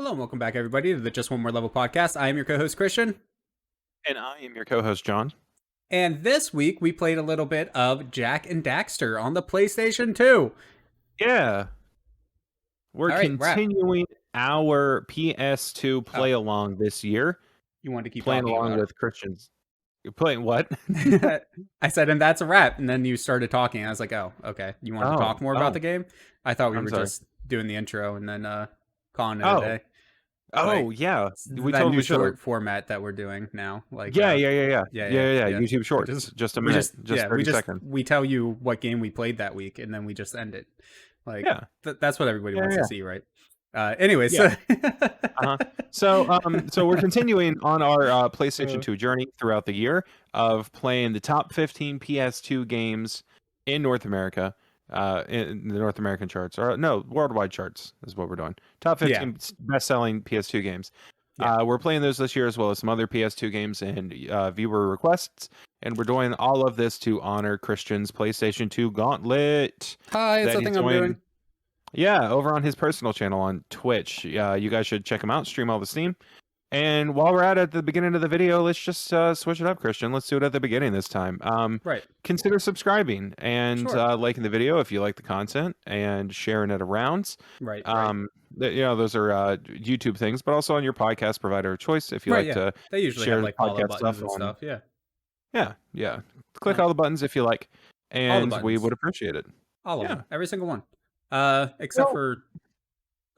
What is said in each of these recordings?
Hello and welcome back, everybody, to the Just One More Level podcast. I am your co-host, Christian. And I am your co-host, John. And this week, we played a little bit of Jak and Daxter on the PlayStation 2. Yeah. We're All right, continuing our PS2 play-along this year. You wanted to keep playing talking along about with Christians. You're playing what? I said, and that's a wrap. And then you started talking. I was like, oh, okay. You want to talk more about the game? I thought we were just doing the intro and then calling it a day. Yeah. We that new short format that we're doing now. Like yeah. YouTube Shorts. Just a minute. Just 30 seconds. We tell you what game we played that week, and then we just end it. Like, that's what everybody wants to see, right? Anyways, so we're continuing on our PlayStation 2 journey throughout the year of playing the top 15 PS2 games in North America. In the North American charts, or no, worldwide charts is what we're doing. Top 15 best-selling PS2 games. We're playing those this year as well as some other PS2 games and viewer requests, and we're doing all of this to honor Christian's PlayStation 2 Gauntlet. Hi, it's something I'm doing. Yeah, over on his personal channel on Twitch. You guys should check him out. Stream all the Steam. And while we're at the beginning of the video, let's just switch it up, Christian. Let's do it at the beginning this time. Consider subscribing and liking the video if you like the content and sharing it around. Those are YouTube things, but also on your podcast provider of choice if you like to. They usually share have like podcast stuff and stuff. Yeah. Click all the buttons if you like, and we would appreciate it. All of them, every single one, except for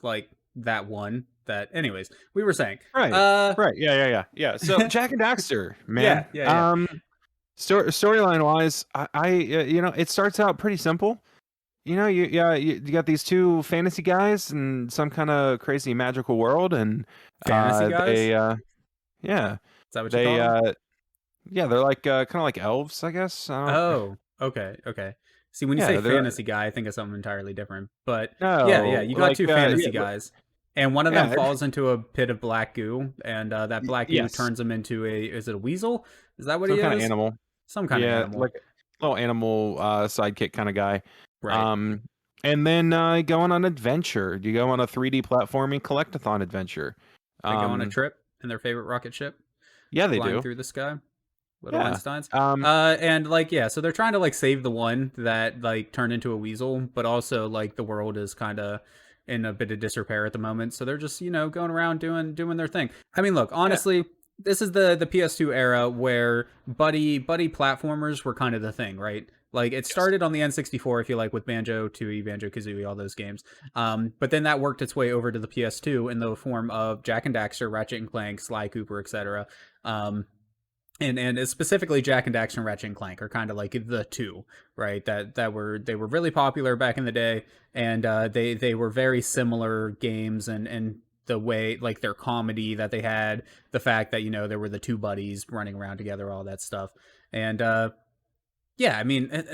like that one. That, anyways, we were saying yeah. So Jak and Daxter, man. Storyline wise, I it starts out pretty simple. You got these two fantasy guys in some kind of crazy magical world, and fantasy guys. Is that what you call them? They're like kind of like elves, I guess. Okay. See, when you say fantasy guy, I think of something entirely different. But you got two fantasy guys. And one of them falls into a pit of black goo, and that black goo turns him into is it a weasel? Is that what he is? Some kind of animal. Some kind of animal. Like a little animal sidekick kind of guy. Right. And then go on an adventure. You go on a 3D platforming collectathon adventure. They go on a trip in their favorite rocket ship. Yeah, they flying do. Through the sky. Little Einsteins. And so they're trying to like save the one that like turned into a weasel, but also like the world is kind of in a bit of disrepair at the moment, so they're just going around doing their thing. I mean, look, honestly, this is the PS2 era where buddy platformers were kind of the thing, right? Like it started on the N64, if you like, with Banjo-Tooie, Banjo-Kazooie, all those games. But then that worked its way over to the PS2 in the form of Jak and Daxter, Ratchet and Clank, Sly Cooper, etc. And specifically Jak and Daxter and Ratchet and Clank are kind of like the two, right? They were really popular back in the day, and they were very similar games and the way, like, their comedy that they had, the fact that there were the two buddies running around together, all that stuff. And I mean,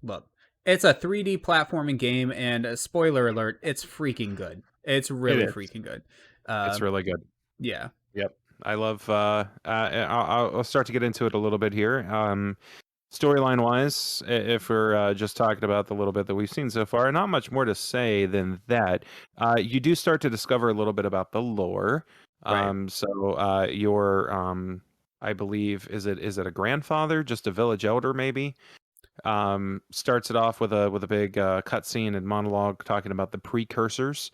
look, it's a 3D platforming game, and spoiler alert, it's freaking good. It's really freaking good. It's really good. Yeah. Yep. I love. I'll start to get into it a little bit here. Storyline wise, if we're just talking about the little bit that we've seen so far, not much more to say than that. You do start to discover a little bit about the lore. So your I believe is it a grandfather, just a village elder maybe. Starts it off with a big cutscene and monologue talking about the precursors.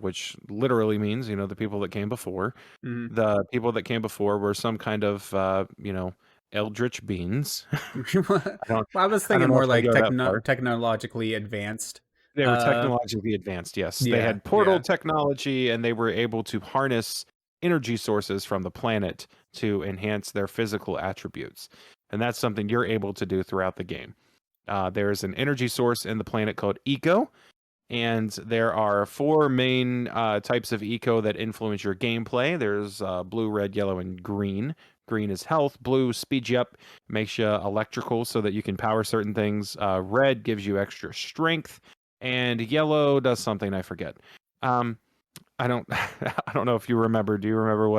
Which literally means, the people that came before. Mm-hmm. The people that came before were some kind of, eldritch beings. I was thinking more like technologically advanced. They were technologically advanced, yes. They had portal technology, and they were able to harness energy sources from the planet to enhance their physical attributes. And that's something you're able to do throughout the game. There's an energy source in the planet called Eco. And there are 4 main types of eco that influence your gameplay. There's blue, red, yellow, and green. Green is health. Blue speeds you up, makes you electrical so that you can power certain things. Red gives you extra strength, and yellow does something I forget. I don't know if you remember. Do you remember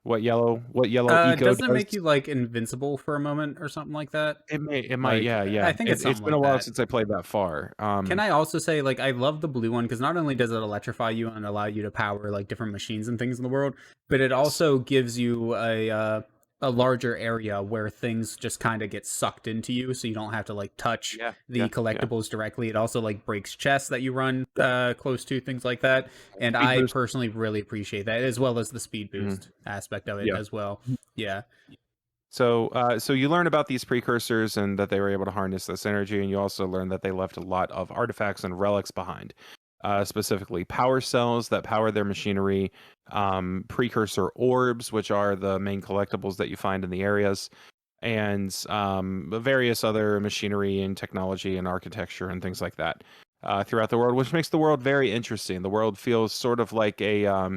what yellow eco Doesn't it make does. you like invincible for a moment or something like that? It might, Like, yeah, I yeah. think it's It's something been a like while that. since I played that far. Can I also say, like, I love the blue one because not only does it electrify you and allow you to power like different machines and things in the world, but it Yes. also gives you a larger area where things just kind of get sucked into you, so you don't have to like touch Yeah, the yeah, yeah, collectibles directly. It also like breaks chests that you run yeah. close to, things like that. And Speed I boost. personally really appreciate that, as well as the speed Mhm. boost aspect of it Yeah. as well. Yeah, So, so you learn about these precursors and that they were able to harness this energy, and you also learn that they left a lot of artifacts and relics behind, specifically power cells that power their machinery, precursor orbs, which are the main collectibles that you find in the areas, and various other machinery and technology and architecture and things like that throughout the world, which makes the world very interesting. The world feels sort of like a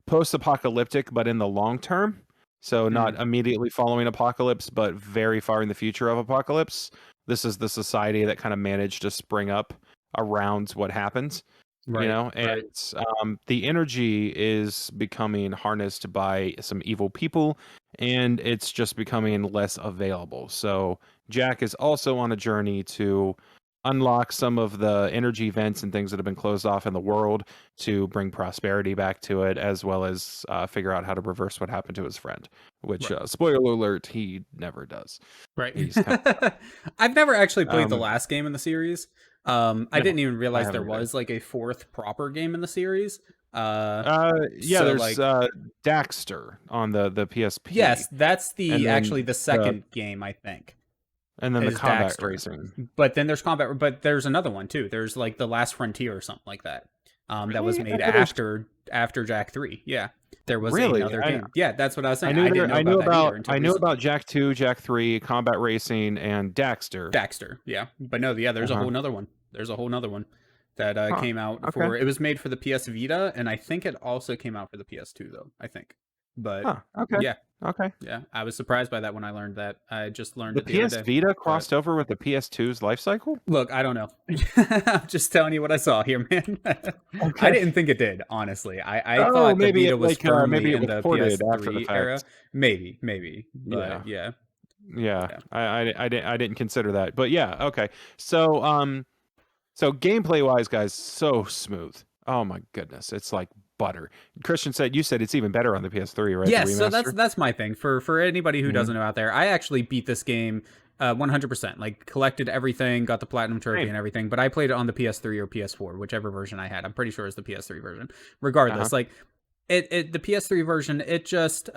post-apocalyptic, but in the long term. So not mm, immediately following apocalypse, but very far in the future of apocalypse. This is the society that kind of managed to spring up around what happened, right, and right, the energy is becoming harnessed by some evil people, and it's just becoming less available. So Jack is also on a journey to unlock some of the energy vents and things that have been closed off in the world to bring prosperity back to it, as well as figure out how to reverse what happened to his friend. Which, right. spoiler alert, he never does. Right. He's kind I've never actually of played the last game in the series. I no, didn't even I realize there haven't either. was like a fourth proper game in the series. Yeah, So there's like Daxter on the PSP, yes, that's and the actually then the the second game I think the is combat Daxter. racing. But then there's combat but there's another one too. There's like The Last Frontier or something like that. That was Really? I made know there's after Jack 3. Yeah. There was really. another game. Yeah, that's what I was saying. I didn't know about that either until I knew about recently. Jack 2, Jack 3, Combat Racing, and Daxter. Daxter, yeah. But no, yeah, there's a Uh-huh. whole nother one. There's a whole nother one that Huh. came out Okay. for. It was made for the PS Vita, and I think it also came out for the PS2 though. I think, but Huh. Okay. yeah, Okay. yeah, I was surprised by that when I learned that. I just learned The it the other PS day. Vita But crossed over with the PS2's life cycle? look, I don't know. I'm just telling you what I saw here, man. I Okay. didn't think it did, honestly. I Oh, thought the maybe it Vita was firmly maybe it in was the ported after the PS3 era. fact. Maybe, Yeah. but yeah, Yeah. yeah. I didn't consider that. But yeah, okay. So so gameplay wise, guys, so smooth. Oh my goodness. It's like butter. Christian said you said it's even better on the PS3, right? The Yes, so that's remaster? that's my thing. For anybody who Mhm. doesn't know out there, I actually beat this game 100%. Like collected everything, got the platinum trophy Same. and everything, but I played it on the PS3 or PS4, whichever version I had. I'm pretty sure it's the PS3 version. Uh-huh. Regardless, like it the PS3 version, it just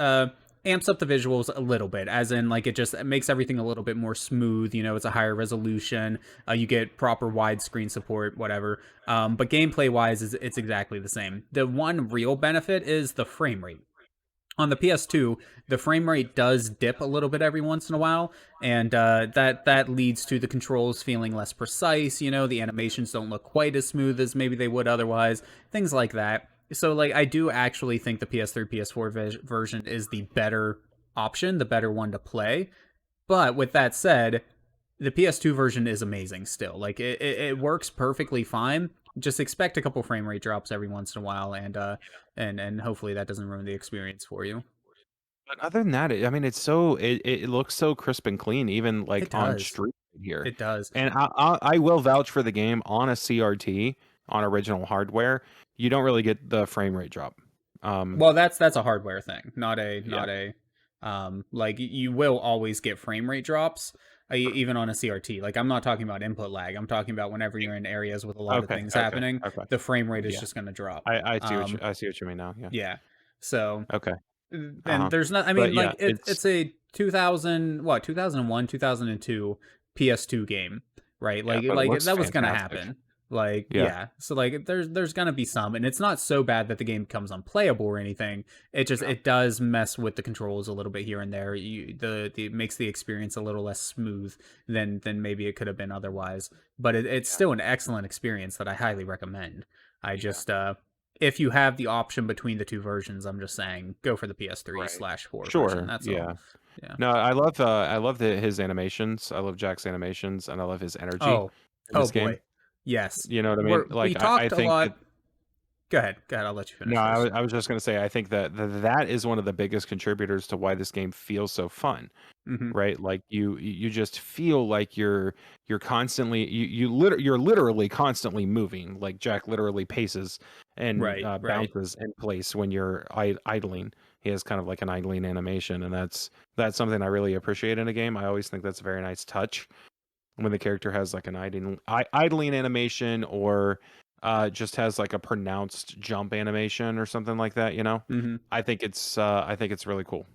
amps up the visuals a little bit, as in like it just makes everything a little bit more smooth. You know, it's a higher resolution. You get proper widescreen support, whatever. But gameplay wise, is it's exactly the same. The one real benefit is the frame rate. On the PS2, the frame rate does dip a little bit every once in a while, and that leads to the controls feeling less precise. You know, the animations don't look quite as smooth as maybe they would otherwise. Things like that. So, like, I do actually think the PS3, PS4 version is the better option, the better one to play. But with that said, the PS2 version is amazing still. Like, it works perfectly fine. Just expect a couple frame rate drops every once in a while, and hopefully that doesn't ruin the experience for you. But other than that, I mean, it looks so crisp and clean, even like It on does. stream here. It does. And I will vouch for the game on a CRT on original hardware. You don't really get the frame rate drop. Um, Well, that's a hardware thing, not a yeah. like you will always get frame rate drops even on a CRT. Like I'm not talking about input lag. I'm talking about whenever you're in areas with a lot of Okay. things Okay. happening, Okay. the frame rate is Yeah. just going to drop. I see what you mean now. Yeah. Yeah. So Okay. and Uh-huh. there's not I But mean yeah, like it's a 2000 what 2001 2002 PS2 game, right? yeah, like but it like looks that was gonna fantastic. happen. Like Yeah. yeah, so like there's gonna be some, and it's not so bad that the game becomes unplayable or anything. It just Yeah. it does mess with the controls a little bit here and there. It makes the experience a little less smooth than maybe it could have been otherwise, but it's Yeah. still an excellent experience that I highly recommend. I Yeah. just if you have the option between the two versions, I'm just saying go for the PS3 Right. slash 4 version. Sure. That's all. Yeah. Yeah. No, I love his animations. I love Jack's animations, and I love his energy Oh, in oh this game. boy. Yes. You know what I mean? We Like I talked a think that lot. Go ahead. Go ahead. I'll let you No, finish first. I was just gonna say, I think that that is one of the biggest contributors to why this game feels so fun, Hmm. right? Like you just feel like you're constantly you're literally constantly moving. Like Jack literally paces and Right. Right. bounces in place when you're idling. He has kind of like an idling animation, and that's something I really appreciate in a game. I always think that's a very nice touch when the character has like an idling animation, or just has like a pronounced jump animation or something like that, you know. Hmm. I think it's really cool.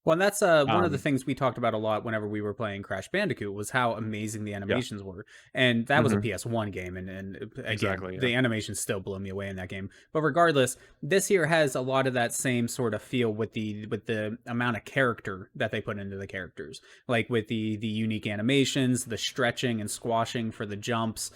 Well, and that's one of the um things we talked about a lot whenever we were playing Crash Bandicoot was how amazing the yeah. animations were, and that was a Hmm. PS1 game, and again, Exactly, yeah. the animations still blow me away in that game. But regardless, this here has a lot of that same sort of feel with the amount of character that they put into the characters, like with the unique animations, the stretching and squashing for the jumps,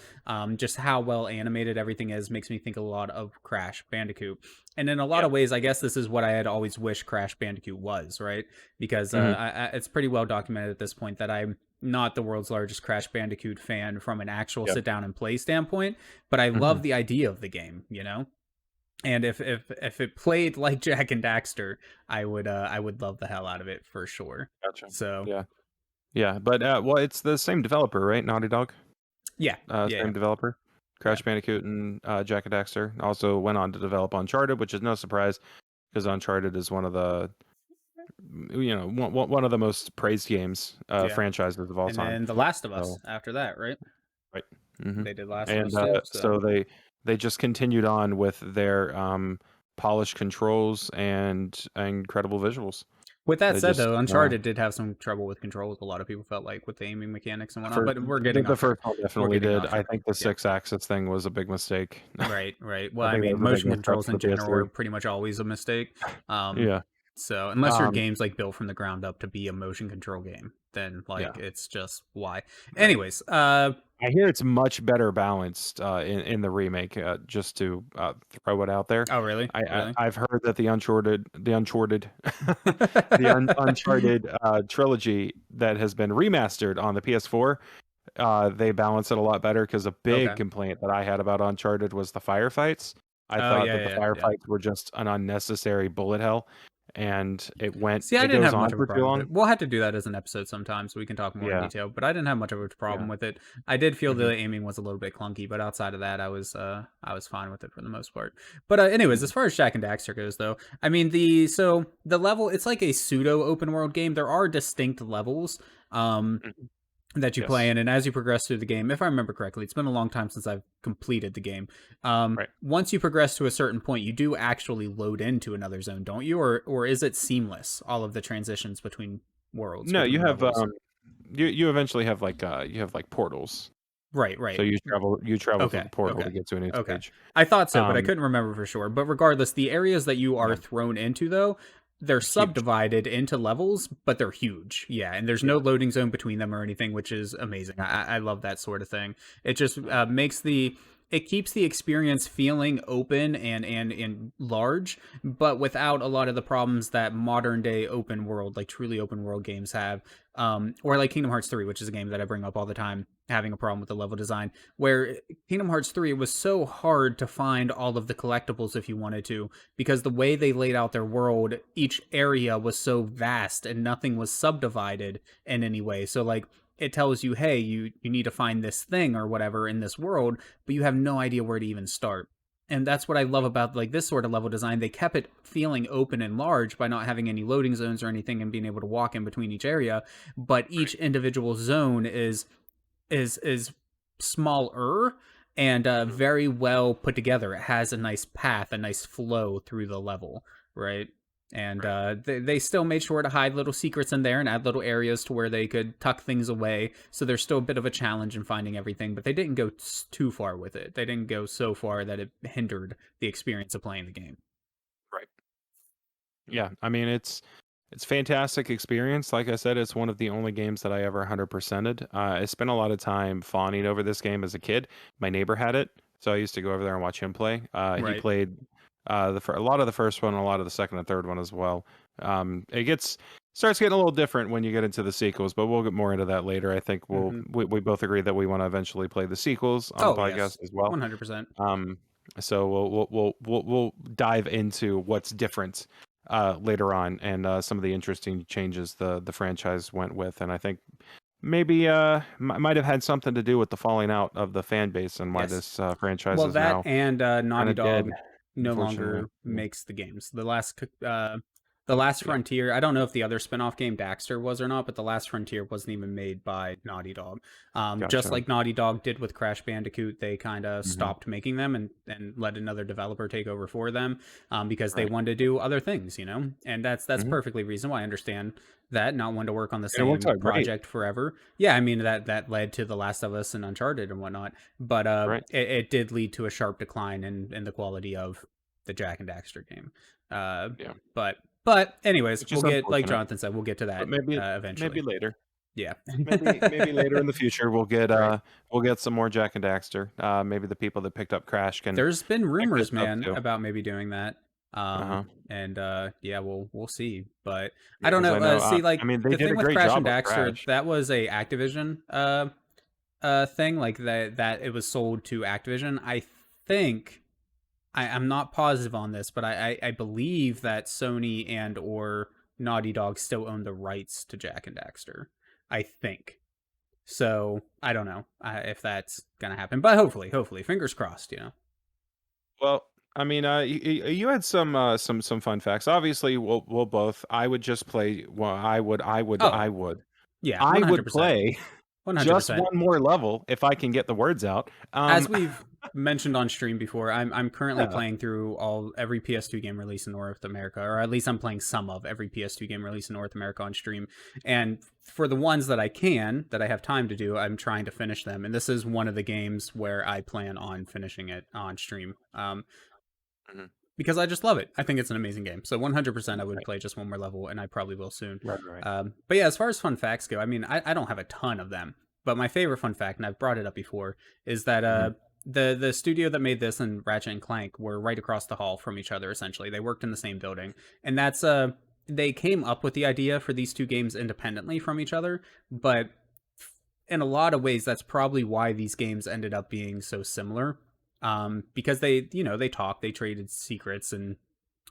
just how well animated everything is makes me think a lot of Crash Bandicoot. And in a lot Yeah. of ways, I guess this is what I had always wished Crash Bandicoot was, right? Because Hmm. it's pretty well documented at this point that I'm not the world's largest Crash Bandicoot fan from an actual Yep. sit down and play standpoint, but I Hmm. love the idea of the game, you know. And if it played like Jack and Daxter, I would love the hell out of it for sure. Gotcha. So Yeah. Yeah, but well, it's the same developer, right? Naughty Dog. yeah, yeah, Same developer. yeah, Crash Bandicoot and Jack and Daxter also went on to develop Uncharted, which is no surprise because Uncharted is one of the, one of the most praised games, yeah. franchises of all And time. then The Last of Us So after that, right? right. Hmm. They did Last of And Us too. So so they just continued on with their polished controls and incredible visuals. with that They said, just though, Uncharted did have some trouble with controls. A lot of people felt like with the aiming mechanics and whatnot. for But we're the, getting the off track. first one We're definitely getting did. off I track. think the Yeah. 6-axis thing was a big mistake. Right, right. Well, I I think that mean, was a big motion misstep controls for in the general are PS3. pretty much always a mistake. Um, Yeah. so unless your Um, game's like built from the ground up to be a motion control game, then yeah. like it's just why. Right. Anyways, I hear it's much better balanced in the remake. Just to throw it out there, oh really, really? I've heard that Uncharted trilogy that has been remastered on the PS4, they balance it a lot better because a big Okay. complaint that I had about Uncharted was the firefights. I Oh thought yeah, that the yeah, yeah. firefights were just an unnecessary bullet hell, and See, I it didn't goes have on much of a for too problem with long. it. We'll have to do that as an episode sometime so we can talk more in Yeah, detail. But I didn't have much of a problem yeah. with it. I did feel Hmm. the aiming was a little bit clunky, but outside of that, I was fine with it for the most part. But anyways, as Hmm. far as Jack and Daxter goes, though, I mean the level it's like a pseudo open world game. There are distinct levels. Hmm. That you play Yes, in, and as you progress through the game, if I remember correctly, it's been a long time since I've completed the game. right. Once you progress to a certain point, you do actually load into another zone, don't you? Or is it seamless? All of the transitions between worlds, No, you between have levels. you eventually have like you have like portals. Right, So right. you travel through Okay, the portal okay, to get to a new okay. stage. I thought so, but I Um, couldn't remember for sure. But regardless, the areas that you are yeah, thrown into, though, they're huge. subdivided into levels, but they're huge. Yeah, and there's no Yeah. loading zone between them or anything, which is amazing. I love that sort of thing. It just Mhm. makes the it keeps the experience feeling open and large, but without a lot of the problems that modern day open world, like truly open world games have. Or like Kingdom Hearts 3, which is a game that I bring up all the time, having a problem with the level design where Kingdom Hearts 3 was so hard to find all of the collectibles if you wanted to because the way they laid out their world, each area was so vast and nothing was subdivided in any way. So like it tells you, hey, you need to find this thing or whatever in this world, but you have no idea where to even start. And that's what I love about like this sort of level design. They kept it feeling open and large by not having any loading zones or anything and being able to walk in between each area, but Right. each individual zone is smaller and Mhm. very well put together. It has a nice path, a nice flow through the level, right? And Right. they still made sure to hide little secrets in there and add little areas to where they could tuck things away. So there's still a bit of a challenge in finding everything, but they didn't go too far with it. They didn't go so far that it hindered the experience of playing the game. Right. Yeah. I mean, it's fantastic experience. Like I said, it's one of the only games that I ever 100%ed. I spent a lot of time fawning over this game as a kid. My neighbor had it, so I used to go over there and watch him play. He Right. played a lot of the first one, a lot of the second and third one as well. It gets starts getting a little different when you get into the sequels, but we'll get more into that later. I think Hmm. we both agree that we want to eventually play the sequels on the Oh podcast yes, as well. 100%. Um, So we'll dive into what's different later on, and some of the interesting changes the franchise went with, and I think maybe might have had something to do with the falling out of the fan base and why Yes. this franchise Well, is that now and kind Naughty of dead, Dog no unfortunately. longer Yeah. makes the games. The Last Yeah. Frontier. I don't know if the other spin-off game Daxter was or not, but the Last Frontier wasn't even made by Naughty Dog. Just Gotcha. like Naughty Dog did with Crash Bandicoot, they kind of Hmm. stopped making them and let another developer take over for them because they Right. wanted to do other things, you know. And that's Hmm. perfectly reasonable. I understand that, not want to work on the And it worked same out great. project forever. Yeah, I mean that led to The Last of Us and Uncharted and whatnot, but Right. it did lead to a sharp decline in the quality of the Jack and Daxter game. Uh, Yeah. but anyways, Which we'll is get, like unfortunate, Jonathan said, we'll get to but that maybe eventually. later. Yeah. Maybe later in the future Right. we'll get some more Jack and Daxter. Maybe the people that picked up Crash can There's been pick this rumors, up man, too. about maybe doing that. Uh-huh. And yeah, we'll see. But I Yeah, don't because I know. know. See, I like mean, they the did thing a with great Crash and job with Daxter, Crash. that was a Activision thing, like that it was sold to Activision. I think I'm not positive on this, but I believe that Sony and or Naughty Dog still own the rights to Jack and Daxter. I think. So I don't know if that's gonna happen, but hopefully, fingers crossed. You know. Well, I mean, you had some fun facts. Obviously, we'll both. I would just play. Well, Oh yeah, I would 100%, play 100%. just one more level if I can get the words out. As we've mentioned on stream before, I'm currently Yeah. playing through every PS2 game released in North America, or at least I'm playing some of every PS2 game released in North America on stream. And for the ones that I have time to do, I'm trying to finish them. And this is one of the games where I plan on finishing it on stream. Mhm. Because I just love it. I think it's an amazing game. So 100% I would Right, play just one more level, and I probably will soon. right. But yeah, as far as fun facts go, I mean, I don't have a ton of them, but my favorite fun fact, and I've brought it up before, is that Mhm. the studio that made this and Ratchet and Clank were right across the hall from each other. Essentially, they worked in the same building, and that's they came up with the idea for these two games independently from each other, but in a lot of ways, that's probably why these games ended up being so similar. Because they talked, they traded secrets and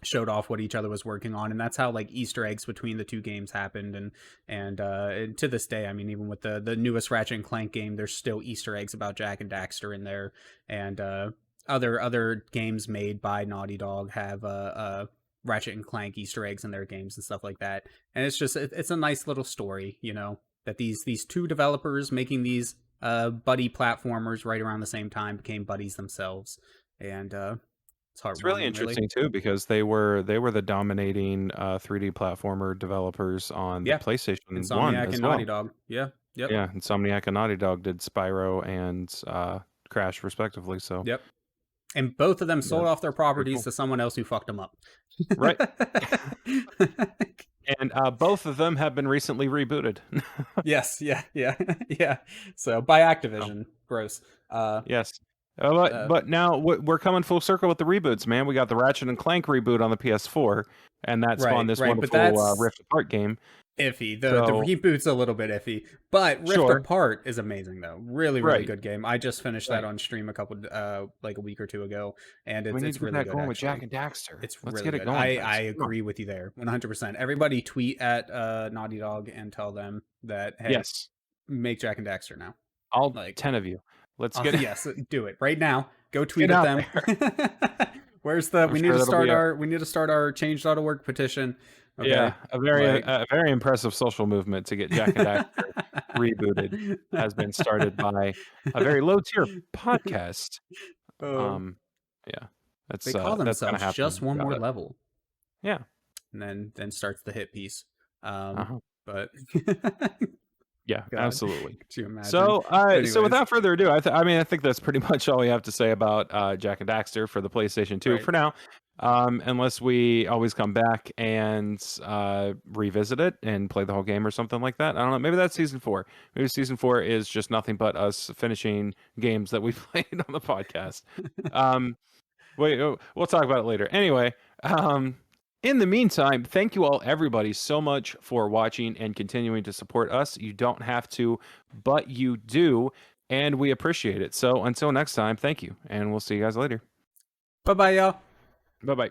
showed off what each other was working on, and that's how like Easter eggs between the two games happened. And to this day, I mean, even with the newest Ratchet and Clank game, there's still Easter eggs about Jack and Daxter in there, and other games made by Naughty Dog have Ratchet and Clank Easter eggs in their games and stuff like that. And it's just it's a nice little story, you know, that these two developers making these buddy platformers right around the same time became buddies themselves, and it's It's really heartwarming, really. interesting too because they were the dominating 3D platformer developers on the Yeah, PlayStation 1 Insomniac as and Naughty well. Dog. Yeah, yep, Yeah, Insomniac and Naughty Dog did Spyro and Crash respectively. So yep. And both of them yeah, sold off their pretty properties cool. to someone else who fucked them up. Right. And both of them have been recently rebooted. Yes, yeah, yeah, yeah. So by So, Activision, gross. yes. Uh, But now we're coming full circle with the reboots, man. We got the Ratchet and Clank reboot on the PS4, and that spawned right, this right. But wonderful that's Rift Apart game. iffy. The So reboot's a little bit iffy, but Rift sure, Apart is amazing though. Really right, good game. I just finished that right. on stream a couple like a week or two ago, and We need to it's get really that good going with Jack actually. and Daxter. It's Let's really get it good. going, I guys. Come on. agree with you there, 100%. Everybody tweet at Naughty Dog and tell them that hey, Yes, make Jack and Daxter now. all Like, 10 of you. Let's get it. yes, do it right now. Go tweet Get at out them. there. Where's the? I'm sure that'll be We need to start our change.org petition. yeah, Okay, like. a very impressive social movement to get Jack and Daxter rebooted has been started by a very low tier podcast. Oh, Um, yeah, they call that's gonna themselves just happen. one Got more it. level, Yeah. and then starts the hit piece. Uh-huh. But Yeah, God, absolutely. could you imagine? So Anyways, without further ado, I mean, I think that's pretty much all we have to say about Jack and Daxter for the PlayStation 2 right. for now. Unless we always come back and revisit it and play the whole game or something like that. I don't know. Maybe that's season 4. Maybe season 4 is just nothing but us finishing games that we played on the podcast. Um, we'll talk about it later. Anyway, um, in the meantime, thank you all, everybody, so much for watching and continuing to support us. You don't have to, but you do, and we appreciate it. So until next time, thank you, and we'll see you guys later. Bye bye, y'all. Bye bye.